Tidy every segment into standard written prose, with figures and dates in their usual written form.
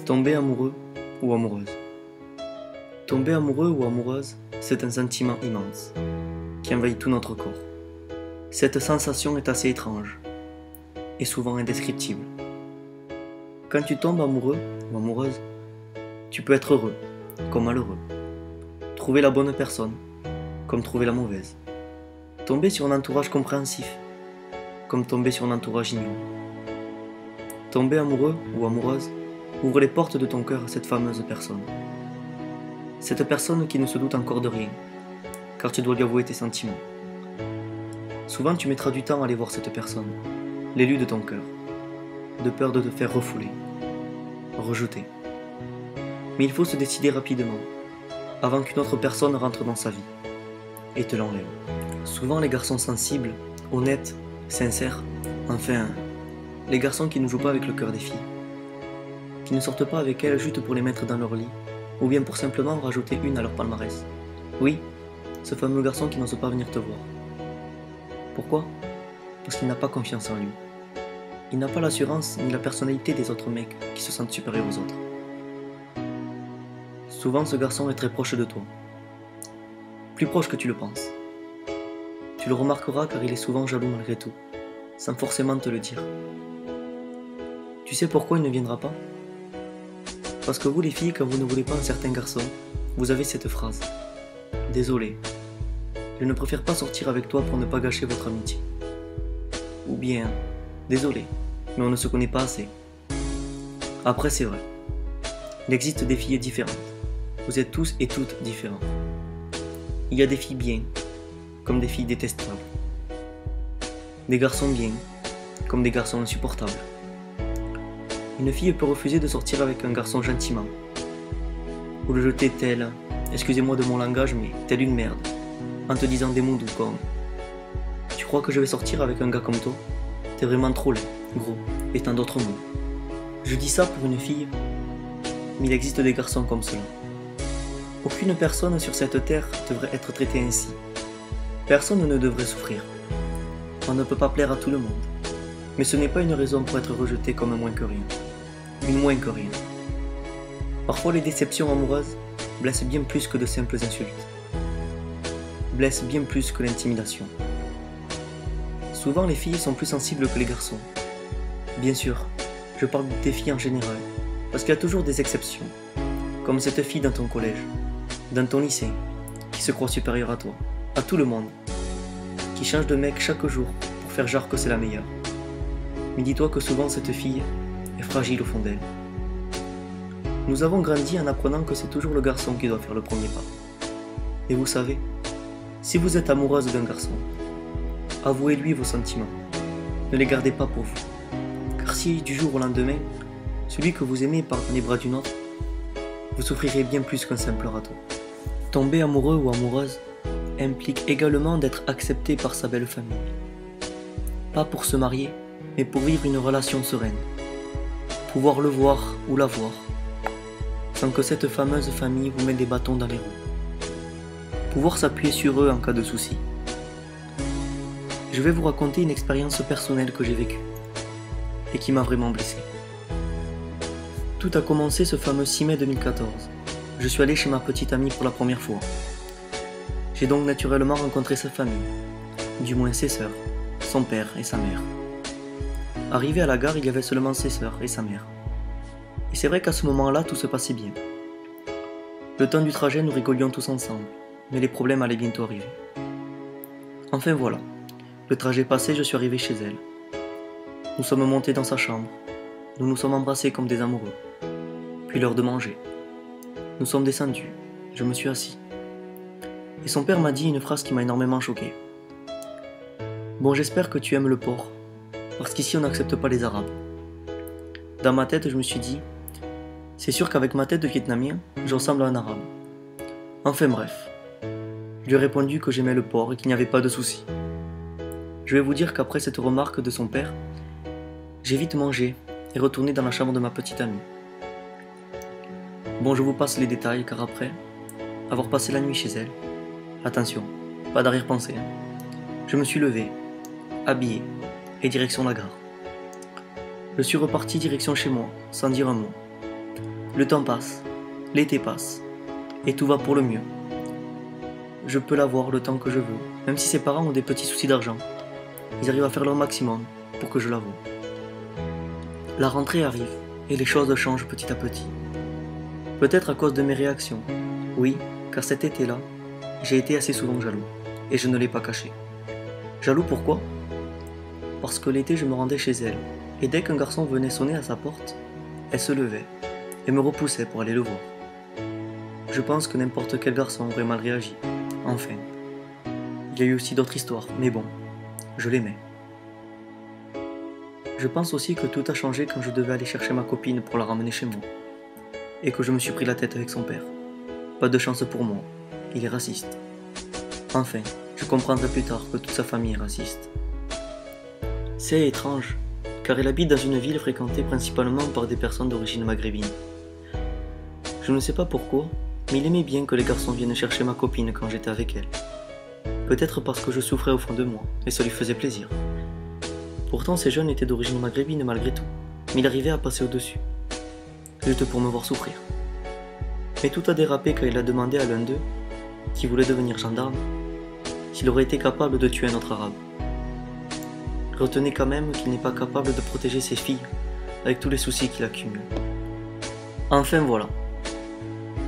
Tomber amoureux ou amoureuse. Tomber amoureux ou amoureuse, c'est un sentiment immense qui envahit tout notre corps. Cette sensation est assez étrange et souvent indescriptible. Quand tu tombes amoureux ou amoureuse, tu peux être heureux comme malheureux, trouver la bonne personne comme trouver la mauvaise, tomber sur un entourage compréhensif comme tomber sur un entourage ignorant. Tomber amoureux ou amoureuse ouvre les portes de ton cœur à cette fameuse personne. Cette personne qui ne se doute encore de rien, car tu dois lui avouer tes sentiments. Souvent tu mettras du temps à aller voir cette personne, l'élu de ton cœur, de peur de te faire refouler, rejeter. Mais il faut se décider rapidement, avant qu'une autre personne rentre dans sa vie, et te l'enlève. Souvent les garçons sensibles, honnêtes, sincères, enfin, les garçons qui ne jouent pas avec le cœur des filles, qui ne sortent pas avec elles juste pour les mettre dans leur lit, ou bien pour simplement rajouter une à leur palmarès. Oui, ce fameux garçon qui n'ose pas venir te voir. Pourquoi? Parce qu'il n'a pas confiance en lui. Il n'a pas l'assurance ni la personnalité des autres mecs qui se sentent supérieurs aux autres. Souvent ce garçon est très proche de toi. Plus proche que tu le penses. Tu le remarqueras car il est souvent jaloux malgré tout, sans forcément te le dire. Tu sais pourquoi il ne viendra pas? Parce que vous les filles, quand vous ne voulez pas un certain garçon, vous avez cette phrase. Désolé, je ne préfère pas sortir avec toi pour ne pas gâcher votre amitié. Ou bien, désolé, mais on ne se connaît pas assez. Après c'est vrai, il existe des filles différentes. Vous êtes tous et toutes différents. Il y a des filles bien, comme des filles détestables. Des garçons bien, comme des garçons insupportables. Une fille peut refuser de sortir avec un garçon gentiment, ou le jeter tel, excusez-moi de mon langage, mais telle une merde, en te disant des mots doux comme « Tu crois que je vais sortir avec un gars comme toi? T'es vraiment trop laid, gros, et tant d'autres mots. » Je dis ça pour une fille, mais il existe des garçons comme cela. Aucune personne sur cette terre devrait être traitée ainsi. Personne ne devrait souffrir. On ne peut pas plaire à tout le monde. Mais ce n'est pas une raison pour être rejeté comme un moins que rien. Une moins que rien. Parfois les déceptions amoureuses blessent bien plus que de simples insultes. Blessent bien plus que l'intimidation. Souvent les filles sont plus sensibles que les garçons. Bien sûr, je parle des filles en général, parce qu'il y a toujours des exceptions. Comme cette fille dans ton collège, dans ton lycée, qui se croit supérieure à toi, à tout le monde, qui change de mec chaque jour pour faire genre que c'est la meilleure. Mais dis-toi que souvent cette fille est fragile au fond d'elle. Nous avons grandi en apprenant que c'est toujours le garçon qui doit faire le premier pas. Et vous savez, si vous êtes amoureuse d'un garçon, avouez-lui vos sentiments. Ne les gardez pas pour vous. Car si du jour au lendemain, celui que vous aimez part dans les bras d'une autre, vous souffrirez bien plus qu'un simple râteau. Tomber amoureux ou amoureuse implique également d'être accepté par sa belle famille. Pas pour se marier, mais pour vivre une relation sereine. Pouvoir le voir ou la voir, sans que cette fameuse famille vous mette des bâtons dans les roues. Pouvoir s'appuyer sur eux en cas de souci. Je vais vous raconter une expérience personnelle que j'ai vécue, et qui m'a vraiment blessé. Tout a commencé ce fameux 6 mai 2014. Je suis allé chez ma petite amie pour la première fois. J'ai donc naturellement rencontré sa famille, du moins ses sœurs, son père et sa mère. Arrivé à la gare, il y avait seulement ses sœurs et sa mère. Et c'est vrai qu'à ce moment-là, tout se passait bien. Le temps du trajet, nous rigolions tous ensemble, mais les problèmes allaient bientôt arriver. Enfin voilà, le trajet passé, je suis arrivé chez elle. Nous sommes montés dans sa chambre. Nous nous sommes embrassés comme des amoureux. Puis l'heure de manger. Nous sommes descendus. Je me suis assis. Et son père m'a dit une phrase qui m'a énormément choqué. Bon, j'espère que tu aimes le porc, parce qu'ici on n'accepte pas les arabes. Dans ma tête, je me suis dit, c'est sûr qu'avec ma tête de vietnamien, je ressemble à un arabe. Enfin bref. Je lui ai répondu que j'aimais le porc et qu'il n'y avait pas de souci. Je vais vous dire qu'après cette remarque de son père, j'ai vite mangé et retourné dans la chambre de ma petite amie. Bon, je vous passe les détails car après avoir passé la nuit chez elle, attention, pas d'arrière-pensée, je me suis levé, habillé et direction la gare. Je suis reparti direction chez moi, sans dire un mot. Le temps passe, l'été passe, et tout va pour le mieux. Je peux la voir le temps que je veux, même si ses parents ont des petits soucis d'argent. Ils arrivent à faire leur maximum pour que je la voie. La rentrée arrive, et les choses changent petit à petit. Peut-être à cause de mes réactions. Oui, car cet été-là, j'ai été assez souvent jaloux, et je ne l'ai pas caché. Jaloux pourquoi? Parce que l'été je me rendais chez elle, et dès qu'un garçon venait sonner à sa porte, elle se levait, et me repoussait pour aller le voir. Je pense que n'importe quel garçon aurait mal réagi, enfin. Il y a eu aussi d'autres histoires, mais bon, je l'aimais. Je pense aussi que tout a changé quand je devais aller chercher ma copine pour la ramener chez moi, et que je me suis pris la tête avec son père. Pas de chance pour moi, il est raciste. Enfin, je comprendrai plus tard que toute sa famille est raciste. C'est étrange, car il habite dans une ville fréquentée principalement par des personnes d'origine maghrébine. Je ne sais pas pourquoi, mais il aimait bien que les garçons viennent chercher ma copine quand j'étais avec elle. Peut-être parce que je souffrais au fond de moi, et ça lui faisait plaisir. Pourtant ces jeunes étaient d'origine maghrébine malgré tout, mais il arrivait à passer au-dessus, juste pour me voir souffrir. Mais tout a dérapé quand il a demandé à l'un d'eux, qui voulait devenir gendarme, s'il aurait été capable de tuer un autre arabe. Retenez quand même qu'il n'est pas capable de protéger ses filles, avec tous les soucis qu'il accumule. Enfin voilà,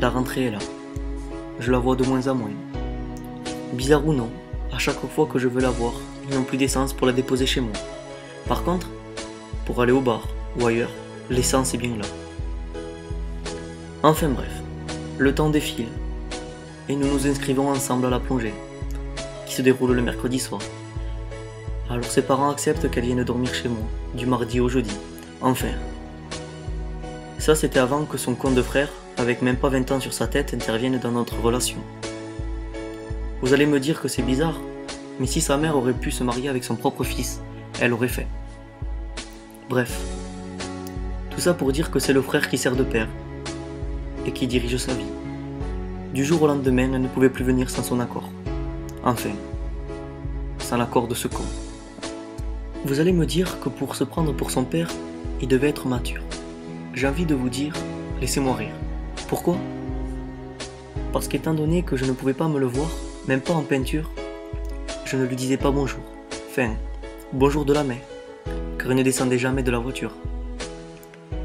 la rentrée est là. Je la vois de moins en moins. Bizarre ou non, à chaque fois que je veux la voir, ils n'ont plus d'essence pour la déposer chez moi. Par contre, pour aller au bar ou ailleurs, l'essence est bien là. Enfin bref, le temps défile, et nous nous inscrivons ensemble à la plongée, qui se déroule le mercredi soir. Alors ses parents acceptent qu'elle vienne dormir chez moi, du mardi au jeudi, enfin. Ça c'était avant que son con de frère, avec même pas 20 ans sur sa tête, intervienne dans notre relation. Vous allez me dire que c'est bizarre, mais si sa mère aurait pu se marier avec son propre fils, elle aurait fait. Bref, tout ça pour dire que c'est le frère qui sert de père, et qui dirige sa vie. Du jour au lendemain, elle ne pouvait plus venir sans son accord. Enfin, sans l'accord de ce con. Vous allez me dire que pour se prendre pour son père, il devait être mature. J'ai envie de vous dire, laissez-moi rire. Pourquoi? Parce qu'étant donné que je ne pouvais pas me le voir, même pas en peinture, je ne lui disais pas bonjour. Enfin, bonjour de la main, car il ne descendait jamais de la voiture.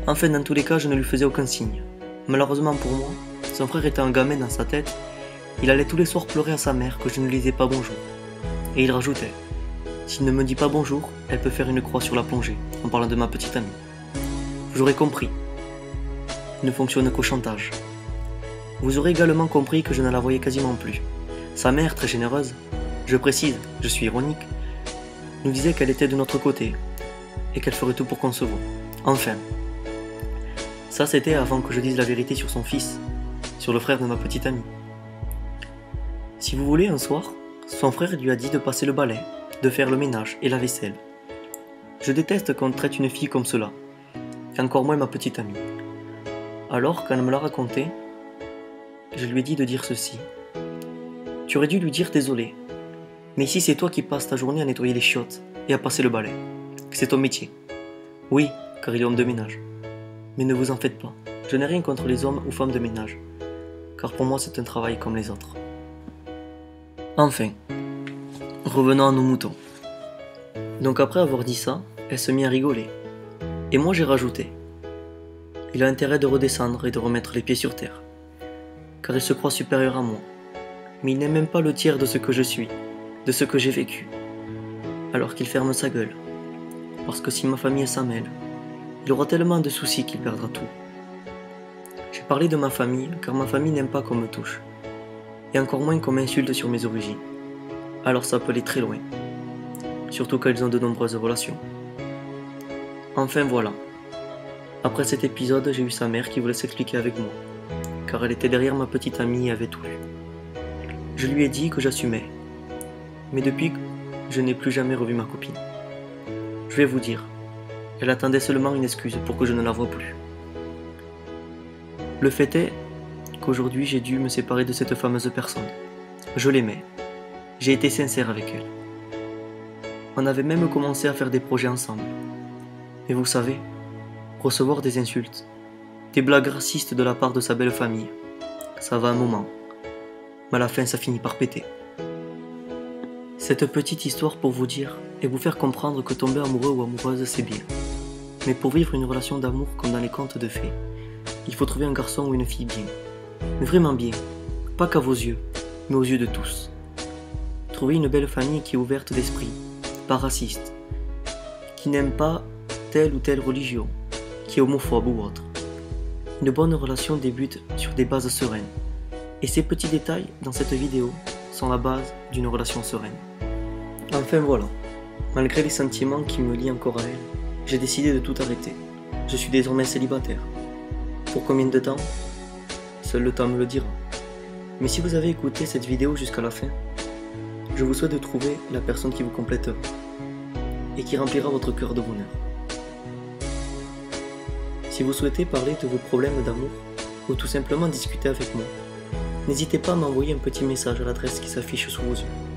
Enfin, dans tous les cas, je ne lui faisais aucun signe. Malheureusement pour moi, son frère était un gamin dans sa tête, il allait tous les soirs pleurer à sa mère que je ne lui disais pas bonjour. Et il rajoutait, s'il ne me dit pas bonjour, elle peut faire une croix sur la plongée, en parlant de ma petite amie. Vous aurez compris, il ne fonctionne qu'au chantage. Vous aurez également compris que je ne la voyais quasiment plus. Sa mère, très généreuse, je précise, je suis ironique, nous disait qu'elle était de notre côté, et qu'elle ferait tout pour qu'on se voie. Enfin. Ça c'était avant que je dise la vérité sur son fils, sur le frère de ma petite amie. Si vous voulez, un soir, son frère lui a dit de passer le balai, de faire le ménage et la vaisselle. Je déteste qu'on traite une fille comme cela, et encore moins ma petite amie. Alors, quand elle me l'a raconté, je lui ai dit de dire ceci. Tu aurais dû lui dire désolé, mais ici c'est toi qui passes ta journée à nettoyer les chiottes et à passer le balai, que c'est ton métier. Oui, car il est homme de ménage. Mais ne vous en faites pas, je n'ai rien contre les hommes ou femmes de ménage, car pour moi c'est un travail comme les autres. Enfin, revenons à nos moutons. Donc après avoir dit ça, elle se mit à rigoler. Et moi j'ai rajouté. Il a intérêt de redescendre et de remettre les pieds sur terre, car il se croit supérieur à moi. Mais il n'est même pas le tiers de ce que je suis, de ce que j'ai vécu. Alors qu'il ferme sa gueule, parce que si ma famille s'en mêle, il aura tellement de soucis qu'il perdra tout. J'ai parlé de ma famille, car ma famille n'aime pas qu'on me touche, et encore moins qu'on m'insulte sur mes origines. Alors ça peut aller très loin, surtout quand ils ont de nombreuses relations. Enfin voilà. Après cet épisode, j'ai eu sa mère qui voulait s'expliquer avec moi, car elle était derrière ma petite amie et avait tout lu. Je lui ai dit que j'assumais, mais depuis, je n'ai plus jamais revu ma copine. Je vais vous dire, elle attendait seulement une excuse pour que je ne la voie plus. Le fait est qu'aujourd'hui j'ai dû me séparer de cette fameuse personne. Je l'aimais, j'ai été sincère avec elle. On avait même commencé à faire des projets ensemble. Mais vous savez, recevoir des insultes, des blagues racistes de la part de sa belle famille. Ça va un moment, mais à la fin ça finit par péter. Cette petite histoire pour vous dire et vous faire comprendre que tomber amoureux ou amoureuse c'est bien. Mais pour vivre une relation d'amour comme dans les contes de fées, il faut trouver un garçon ou une fille bien. Mais vraiment bien, pas qu'à vos yeux, mais aux yeux de tous. Trouver une belle famille qui est ouverte d'esprit, pas raciste, qui n'aime pas telle ou telle religion, qui est homophobe ou autre. Une bonne relation débute sur des bases sereines. Et ces petits détails dans cette vidéo sont la base d'une relation sereine. Enfin voilà, malgré les sentiments qui me lient encore à elle, j'ai décidé de tout arrêter. Je suis désormais célibataire. Pour combien de temps? Seul le temps me le dira. Mais si vous avez écouté cette vidéo jusqu'à la fin, je vous souhaite de trouver la personne qui vous complètera et qui remplira votre cœur de bonheur. Si vous souhaitez parler de vos problèmes d'amour ou tout simplement discuter avec moi, n'hésitez pas à m'envoyer un petit message à l'adresse qui s'affiche sous vos yeux.